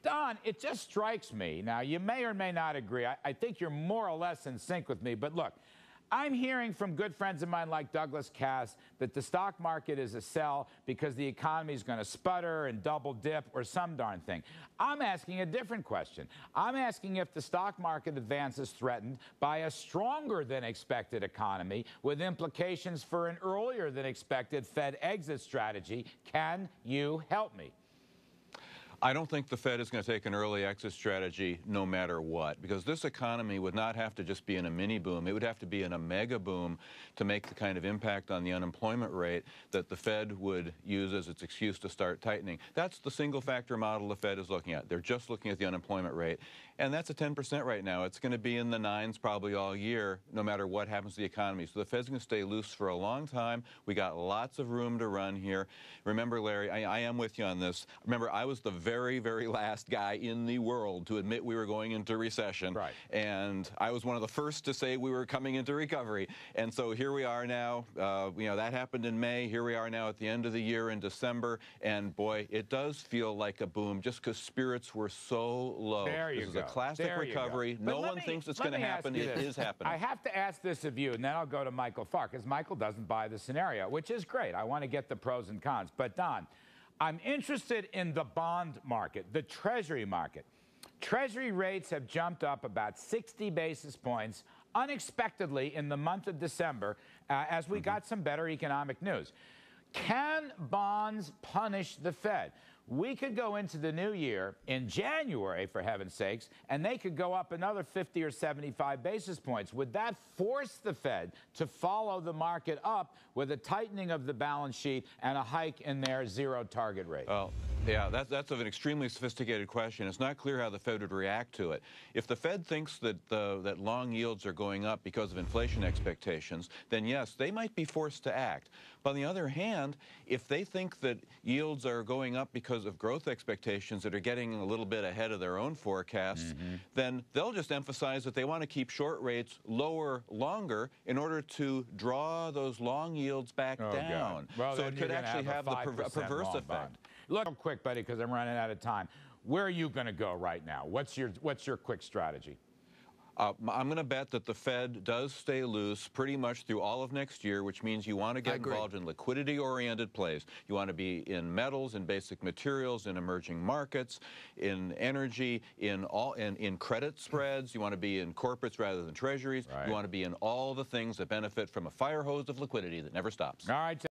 Don, it just strikes me. Now, you may or may not agree. I think you're more or less in sync with me. But look, I'm hearing from good friends of mine like Douglas Cass that the stock market is a sell because the economy is going to sputter and double dip or some darn thing. I'm asking a different question. I'm asking if the stock market advance is threatened by a stronger than expected economy with implications for an earlier than expected Fed exit strategy. Can you help me? I don't think the Fed is going to take an early exit strategy no matter what, because this economy would not have to just be in a mini boom. It would have to be in a mega boom to make the kind of impact on the unemployment rate that the Fed would use as its excuse to start tightening. That's the single factor model the Fed is looking at. They're just looking at the unemployment rate, and that's at 10% right now. It's going to be in the 9s probably all year, no matter what happens to the economy. So the Fed's going to stay loose for a long time. We got lots of room to run here. Remember, Larry, I am with you on this. Remember, I was the very, very last guy in the world to admit we were going into recession. Right. And I was one of the first to say we were coming into recovery. And so here we are now. That happened in May. Here we are now at the end of the year in December. And boy, it does feel like a boom just because spirits were so low. There you This is go. a classic recovery. No one thinks it's going to happen. It is happening. I have to ask this of you, and then I'll go to Michael Farr, because Michael doesn't buy the scenario, which is great. I want to get the pros and cons. But Don, I'm interested in the bond market, the Treasury market. Treasury rates have jumped up about 60 basis points unexpectedly in the month of December as we got some better economic news. Can bonds punish the Fed? We could go into the new year in January, for heaven's sakes, and they could go up another 50 or 75 basis points. Would that force the Fed to follow the market up with a tightening of the balance sheet and a hike in their zero target rate? Well, yeah, that's an extremely sophisticated question. It's not clear how the Fed would react to it. If the Fed thinks that that long yields are going up because of inflation expectations, then yes, they might be forced to act. But on the other hand, if they think that yields are going up because of growth expectations that are getting a little bit ahead of their own forecasts, then they'll just emphasize that they want to keep short rates lower longer in order to draw those long yields back down. Well, so it could actually have the perverse effect. Bond. Look, real quick, buddy, because I'm running out of time. Where are you going to go right now? What's your quick strategy? I'm going to bet that the Fed does stay loose pretty much through all of next year, which means you want to get involved in liquidity-oriented plays. You want to be in metals, in basic materials, in emerging markets, in energy, in credit spreads. You want to be in corporates rather than treasuries. Right. You want to be in all the things that benefit from a fire hose of liquidity that never stops. All right.